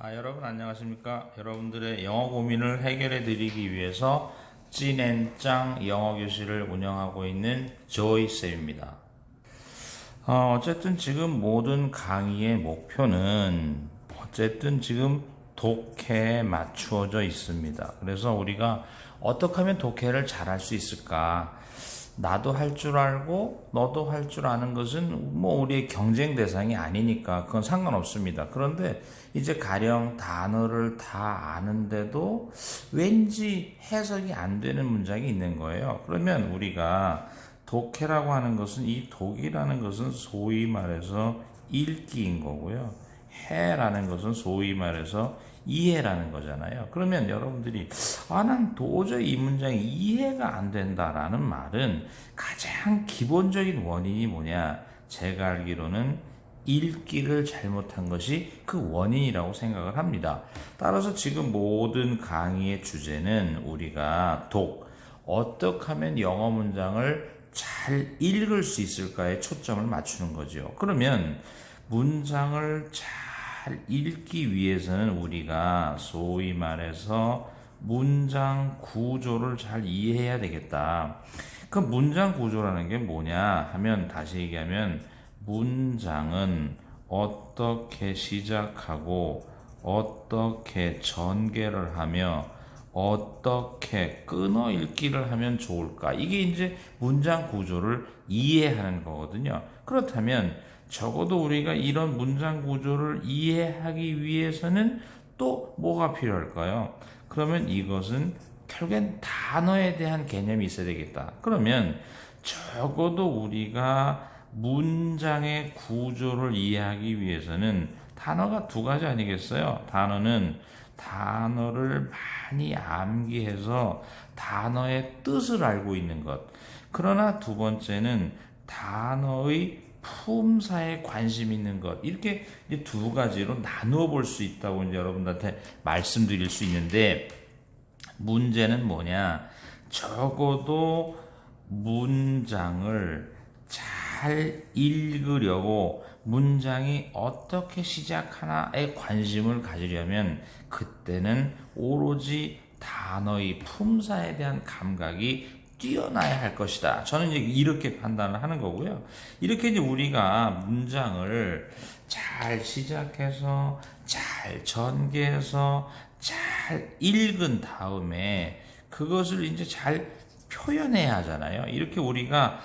여러분 안녕하십니까? 여러분들의 영어 고민을 해결해 드리기 위해서 찐앤짱 영어 교실을 운영하고 있는 조이쌤입니다. 어쨌든 지금 모든 강의의 목표는 어쨌든 지금 독해에 맞추어져 있습니다. 그래서 우리가 어떻게 하면 독해를 잘할 수 있을까? 나도 할 줄 알고 너도 할 줄 아는 것은 뭐 우리의 경쟁 대상이 아니니까 그건 상관없습니다. 그런데 이제 가령 단어를 다 아는데도 왠지 해석이 안 되는 문장이 있는 거예요. 그러면 우리가 독해라고 하는 것은, 이 독이라는 것은 소위 말해서 읽기인 거고요. 해라는 것은 소위 말해서 이해라는 거잖아요. 그러면 여러분들이 난 도저히 이 문장이 이해가 안 된다라는 말은 가장 기본적인 원인이 뭐냐? 제가 알기로는 읽기를 잘못한 것이 그 원인이라고 생각을 합니다. 따라서 지금 모든 강의의 주제는 우리가 어떻게 하면 영어 문장을 잘 읽을 수 있을까에 초점을 맞추는 거죠. 그러면 문장을 잘 읽기 위해서는 우리가 소위 말해서 문장 구조를 잘 이해해야 되겠다. 그 문장 구조라는 게 뭐냐 하면, 다시 얘기하면 문장은 어떻게 시작하고 어떻게 전개를 하며 어떻게 끊어 읽기를 하면 좋을까? 이게 이제 문장 구조를 이해하는 거거든요. 그렇다면 적어도 우리가 이런 문장 구조를 이해하기 위해서는 또 뭐가 필요할까요? 그러면 이것은 결국엔 단어에 대한 개념이 있어야 되겠다. 그러면 적어도 우리가 문장의 구조를 이해하기 위해서는 단어가 두 가지 아니겠어요? 단어를 많이 암기해서 단어의 뜻을 알고 있는 것. 그러나 두 번째는 단어의 품사에 관심 있는 것. 이렇게 이제 두 가지로 나누어 볼 수 있다고 이제 여러분들한테 말씀드릴 수 있는데, 문제는 뭐냐? 적어도 문장을 잘 읽으려고 문장이 어떻게 시작하나에 관심을 가지려면 그때는 오로지 단어의 품사에 대한 감각이 뛰어나야 할 것이다. 저는 이제 이렇게 판단을 하는 거고요. 이렇게 이제 우리가 문장을 잘 시작해서 잘 전개해서 잘 읽은 다음에 그것을 이제 잘 표현해야 하잖아요. 이렇게 우리가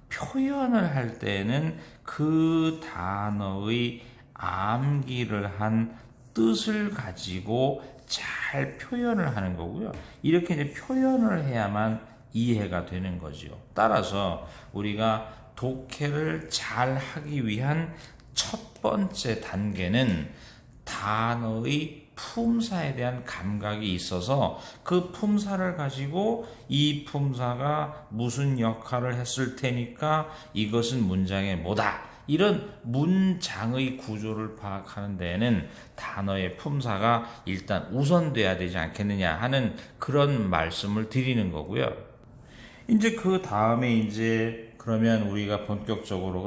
표현을 할 때는 그 단어의 암기를 한 뜻을 가지고 잘 표현을 하는 거고요. 이렇게 이제 표현을 해야만 이해가 되는 거죠. 따라서 우리가 독해를 잘 하기 위한 첫 번째 단계는 단어의 품사에 대한 감각이 있어서 그 품사를 가지고 이 품사가 무슨 역할을 했을 테니까 이것은 문장의 뭐다. 이런 문장의 구조를 파악하는 데에는 단어의 품사가 일단 우선돼야 되지 않겠느냐 하는 그런 말씀을 드리는 거고요. 이제 그 다음에 이제 그러면 우리가 본격적으로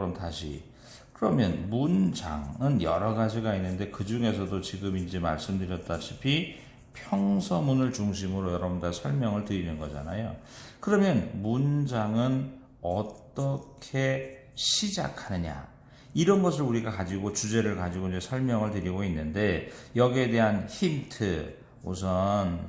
그러면 문장은 여러 가지가 있는데 그 중에서도 지금 이제 말씀드렸다시피 평서문을 중심으로 여러분들 설명을 드리는 거잖아요. 그러면 문장은 어떻게 시작하느냐, 이런 것을 우리가 가지고 주제를 가지고 이제 설명을 드리고 있는데, 여기에 대한 힌트, 우선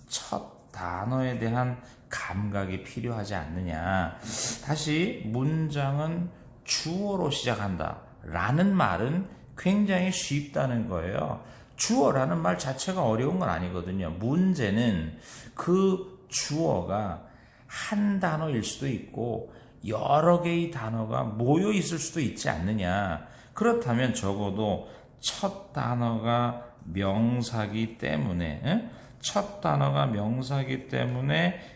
첫 단어에 대한 감각이 필요하지 않느냐. 다시, 문장은 주어로 시작한다 라는 말은 굉장히 쉽다는 거예요. 주어라는 말 자체가 어려운 건 아니거든요. 문제는 그 주어가 한 단어일 수도 있고 여러 개의 단어가 모여 있을 수도 있지 않느냐. 그렇다면 적어도 첫 단어가 명사기 때문에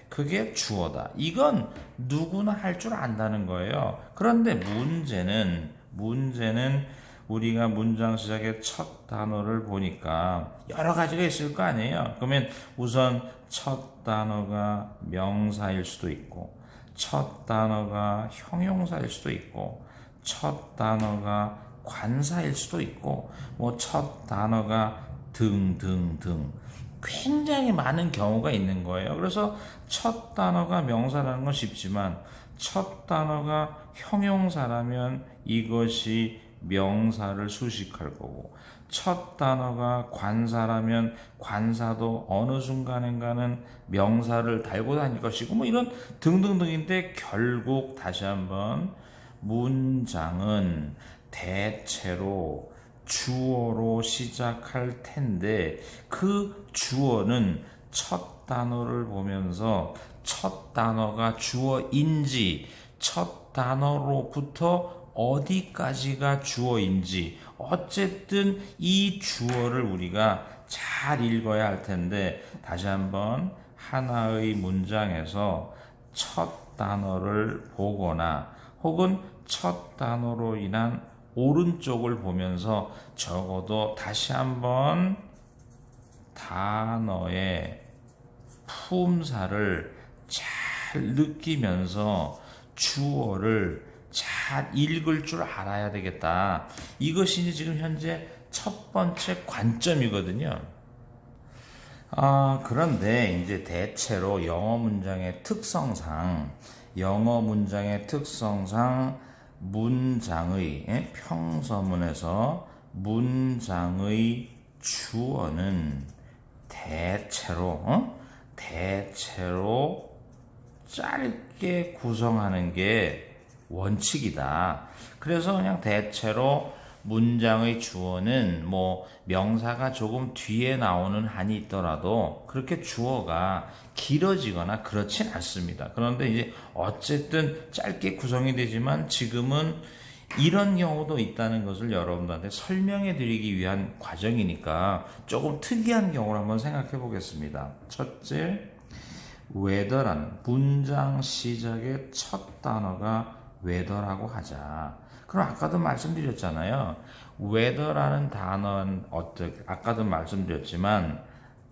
그게 주어다. 이건 누구나 할 줄 안다는 거예요. 그런데 문제는 우리가 문장 시작의 첫 단어를 보니까 여러 가지가 있을 거 아니에요. 그러면 우선 첫 단어가 명사일 수도 있고, 첫 단어가 형용사일 수도 있고, 첫 단어가 관사일 수도 있고, 첫 단어가 등등등 굉장히 많은 경우가 있는 거예요. 그래서 첫 단어가 명사라는 건 쉽지만 첫 단어가 형용사라면 이것이 명사를 수식할 거고, 첫 단어가 관사라면 관사도 어느 순간인가는 명사를 달고 다닐 것이고, 뭐 이런 등등등인데, 결국 다시 한번 문장은 대체로 주어로 시작할 텐데, 그 주어는 첫 단어를 보면서 첫 단어가 주어인지, 첫 단어로부터 어디까지가 주어인지, 어쨌든 이 주어를 우리가 잘 읽어야 할 텐데, 다시 한번 하나의 문장에서 첫 단어를 보거나 혹은 첫 단어로 인한 오른쪽을 보면서 적어도 다시 한번 단어의 품사를 잘 느끼면서 주어를 잘 읽을 줄 알아야 되겠다. 이것이 지금 현재 첫 번째 관점이거든요. 그런데 이제 대체로 영어 문장의 특성상 문장의 평서문에서 문장의 주어는 대체로 짧게 구성하는 게 원칙이다. 그래서 그냥 대체로 문장의 주어는 뭐 명사가 조금 뒤에 나오는 한이 있더라도 그렇게 주어가 길어지거나 그렇진 않습니다. 그런데 이제 어쨌든 짧게 구성이 되지만 지금은 이런 경우도 있다는 것을 여러분들한테 설명해 드리기 위한 과정이니까 조금 특이한 경우를 한번 생각해 보겠습니다. 첫째, whether라는 문장 시작의 첫 단어가 whether라고 하자. 그럼 아까도 말씀드렸잖아요. whether라는 단어는 아까도 말씀드렸지만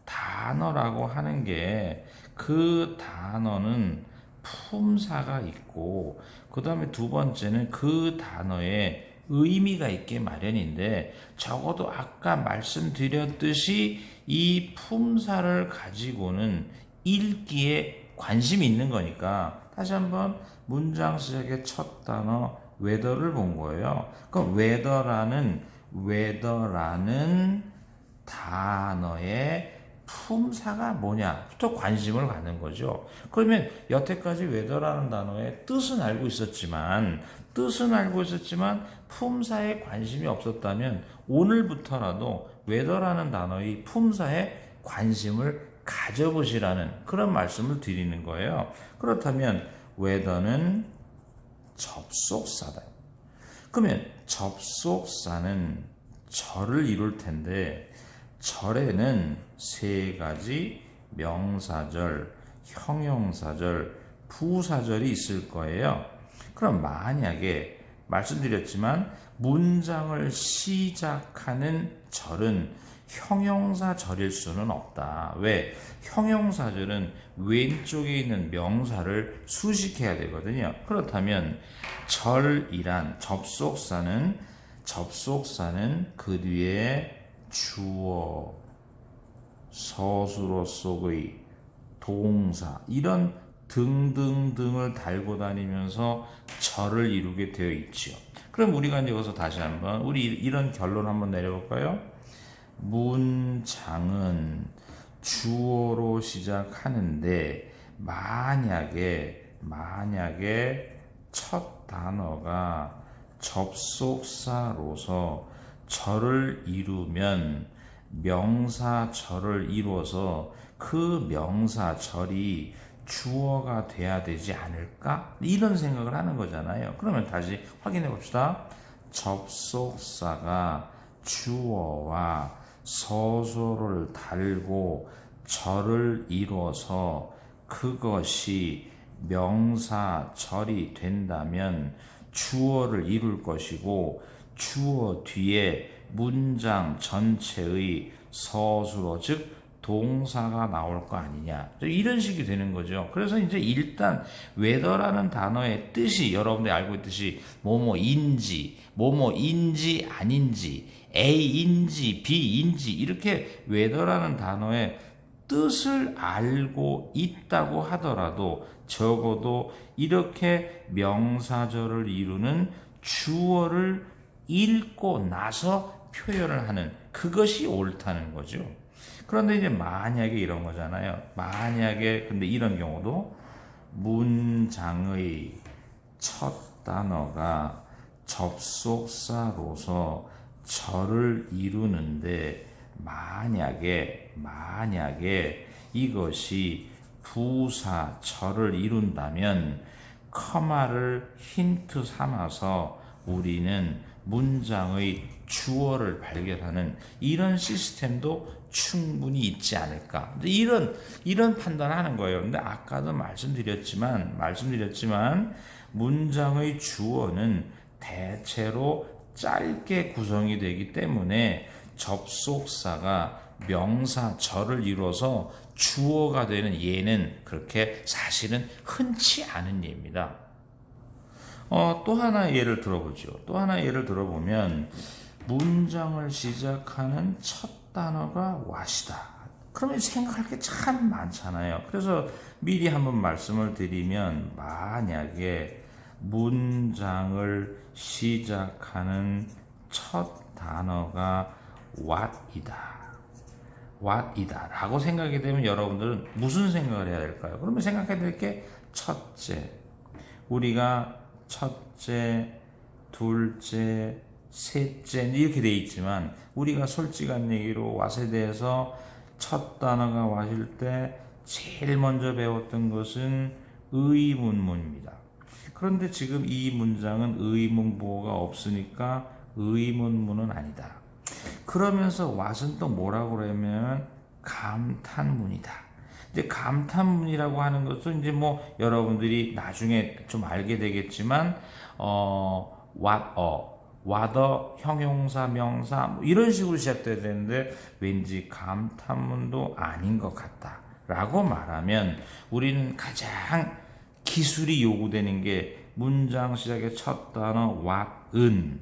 단어라고 하는 게 그 단어는 품사가 있고, 그 다음에 두 번째는 그 단어에 의미가 있게 마련인데, 적어도 아까 말씀드렸듯이 이 품사를 가지고는 읽기에 관심이 있는 거니까 다시 한번 문장 시작의 첫 단어 whether를 본 거예요. 그럼 whether라는 단어의 품사가 뭐냐부터 관심을 갖는 거죠. 그러면 여태까지 whether라는 단어의 뜻은 알고 있었지만 품사에 관심이 없었다면 오늘부터라도 whether라는 단어의 품사에 관심을 가져보시라는 그런 말씀을 드리는 거예요. 그렇다면 whether는 접속사다. 그러면 접속사는 절을 이룰 텐데, 절에는 세 가지 명사절, 형용사절, 부사절이 있을 거예요. 그럼 만약에 말씀드렸지만 문장을 시작하는 절은 형용사절일 수는 없다. 왜? 형용사절은 왼쪽에 있는 명사를 수식해야 되거든요. 그렇다면 절이란 접속사는 그 뒤에 주어, 서술어 속의 동사 이런 등등등을 달고 다니면서 절을 이루게 되어 있지요. 그럼 우리가 이제 여기서 다시 한번 우리 이런 결론 한번 내려볼까요? 문장은 주어로 시작하는데 만약에 첫 단어가 접속사로서 절을 이루면 명사절을 이루어서 그 명사절이 주어가 돼야 되지 않을까? 이런 생각을 하는 거잖아요. 그러면 다시 확인해 봅시다. 접속사가 주어와 서술어를 달고 절을 이루어서 그것이 명사절이 된다면 주어를 이룰 것이고, 주어 뒤에 문장 전체의 서술어 즉 동사가 나올 거 아니냐, 이런 식이 되는 거죠. 그래서 이제 일단 whether라는 단어의 뜻이 여러분들이 알고 있듯이 뭐뭐인지 아닌지 A인지 B인지 이렇게 whether라는 단어의 뜻을 알고 있다고 하더라도 적어도 이렇게 명사절을 이루는 주어를 읽고 나서 표현을 하는 그것이 옳다는 거죠. 그런데 이제 만약에 이런 거잖아요. 만약에 근데 이런 경우도 문장의 첫 단어가 접속사로서 절을 이루는데 만약에 이것이 부사 절을 이룬다면 커마를 힌트 삼아서 우리는 문장의 주어를 발견하는 이런 시스템도 충분히 있지 않을까. 이런 판단하는 거예요. 근데 아까도 말씀드렸지만 문장의 주어는 대체로 짧게 구성이 되기 때문에 접속사가 명사 절을 이뤄서 주어가 되는 예는 그렇게 사실은 흔치 않은 예입니다. 또 하나의 예를 들어보죠. 또 하나의 예를 들어보면 문장을 시작하는 첫 단어가 what이다. 그러면 생각할 게 참 많잖아요. 그래서 미리 한번 말씀을 드리면 만약에 문장을 시작하는 첫 단어가 what이다 라고 생각이 되면 여러분들은 무슨 생각을 해야 될까요? 그러면 생각해야 될 게 첫째, 우리가 첫째, 둘째, 셋째 이렇게 돼 있지만 우리가 솔직한 얘기로 what에 대해서 첫 단어가 what일 때 제일 먼저 배웠던 것은 의문문입니다. 그런데 지금 이 문장은 의문보호가 없으니까 의문문은 아니다. 그러면서 what은 또 뭐라고 그러면 감탄문이다. 이제 감탄문이라고 하는 것은 이제 뭐 여러분들이 나중에 좀 알게 되겠지만 whether 형용사 명사 뭐 이런 식으로 시작돼야 되는데 왠지 감탄문도 아닌 것 같다 라고 말하면 우리는 가장 기술이 요구되는 게 문장 시작의 첫 단어 what은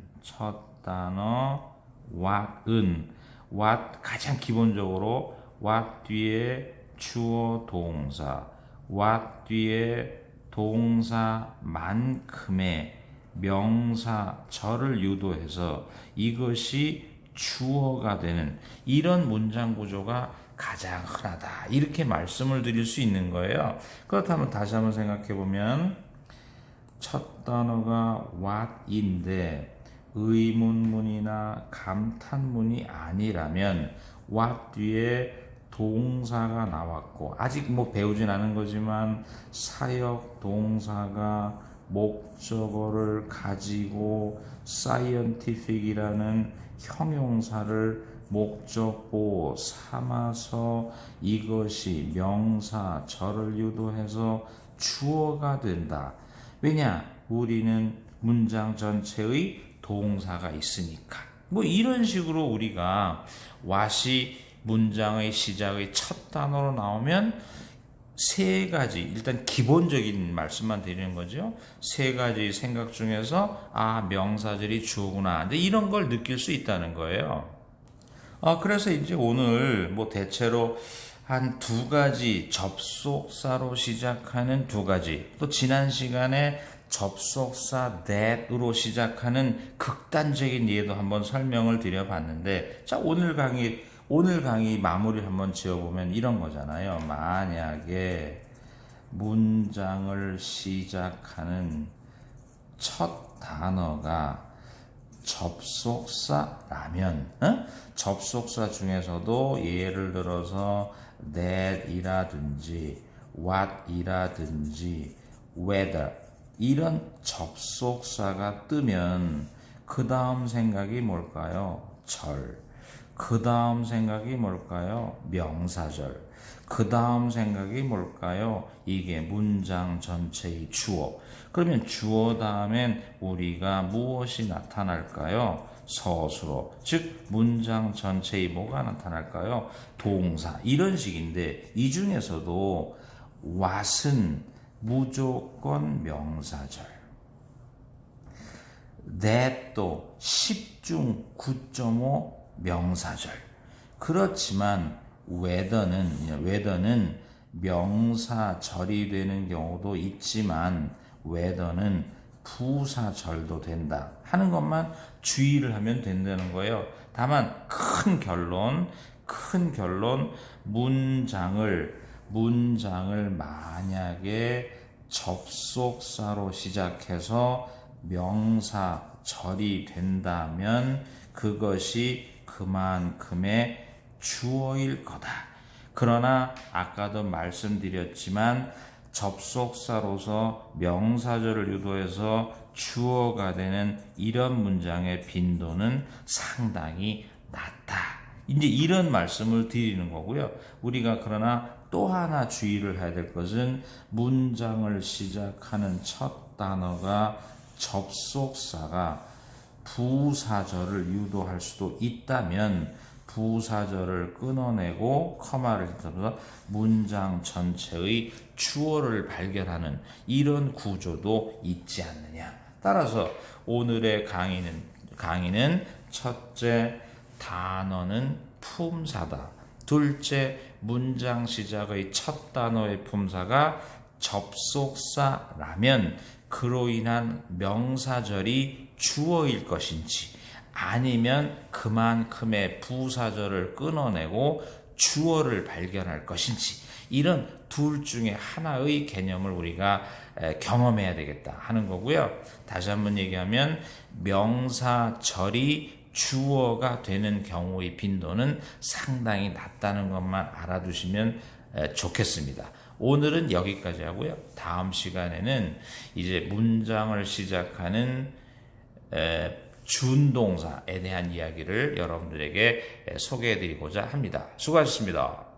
what 가장 기본적으로 what 뒤에 주어 동사 what 뒤에 동사만큼의 명사 절을 유도해서 이것이 주어가 되는 이런 문장 구조가 가장 흔하다 이렇게 말씀을 드릴 수 있는 거예요. 그렇다면 다시 한번 생각해 보면 첫 단어가 what인데 의문문이나 감탄문이 아니라면 what 뒤에 동사가 나왔고 아직 뭐 배우진 않은 거지만 사역 동사가 목적어를 가지고 scientific이라는 형용사를 목적보 삼아서 이것이 명사 절을 유도해서 주어가 된다. 왜냐? 우리는 문장 전체의 동사가 있으니까. 뭐 이런 식으로 우리가 what이 문장의 시작의 첫 단어로 나오면 세 가지, 일단 기본적인 말씀만 드리는 거죠. 세 가지 생각 중에서 명사절이 주어구나. 근데 이런 걸 느낄 수 있다는 거예요. 그래서 이제 오늘 뭐 대체로 한 두 가지 접속사로 시작하는 두 가지, 또 지난 시간에 접속사 that으로 시작하는 극단적인 예도 한번 설명을 드려봤는데, 자, 오늘 강의 마무리를 한번 지어보면 이런 거잖아요. 만약에 문장을 시작하는 첫 단어가 접속사라면, 접속사 중에서도 예를 들어서 that이라든지 what이라든지 whether 이런 접속사가 뜨면 그 다음 생각이 뭘까요? 절. 그 다음 생각이 뭘까요? 명사절. 그 다음 생각이 뭘까요? 이게 문장 전체의 주어. 그러면 주어 다음엔 우리가 무엇이 나타날까요? 서술어. 즉 문장 전체의 뭐가 나타날까요? 동사. 이런 식인데 이 중에서도 what은 무조건 명사절. that도 10중 9.5 명사절. 그렇지만 whether는 명사절이 되는 경우도 있지만 whether는 부사절도 된다 하는 것만 주의를 하면 된다는 거예요. 다만 큰 결론 문장을 만약에 접속사로 시작해서 명사절이 된다면 그것이 그만큼의 주어일 거다. 그러나 아까도 말씀드렸지만 접속사로서 명사절을 유도해서 주어가 되는 이런 문장의 빈도는 상당히 낮다. 이제 이런 말씀을 드리는 거고요. 우리가 그러나 또 하나 주의를 해야 될 것은 문장을 시작하는 첫 단어가 접속사가 부사절을 유도할 수도 있다면 부사절을 끊어내고 커마를 들어서 문장 전체의 주어를 발견하는 이런 구조도 있지 않느냐. 따라서 오늘의 강의는 첫째, 단어는 품사다. 둘째, 문장 시작의 첫 단어의 품사가 접속사라면 그로 인한 명사절이 주어일 것인지 아니면 그만큼의 부사절을 끊어내고 주어를 발견할 것인지 이런 둘 중에 하나의 개념을 우리가 경험해야 되겠다 하는 거고요. 다시 한번 얘기하면 명사절이 주어가 되는 경우의 빈도는 상당히 낮다는 것만 알아두시면 좋겠습니다. 오늘은 여기까지 하고요. 다음 시간에는 이제 문장을 시작하는 준동사에 대한 이야기를 여러분들에게 소개해 드리고자 합니다. 수고하셨습니다.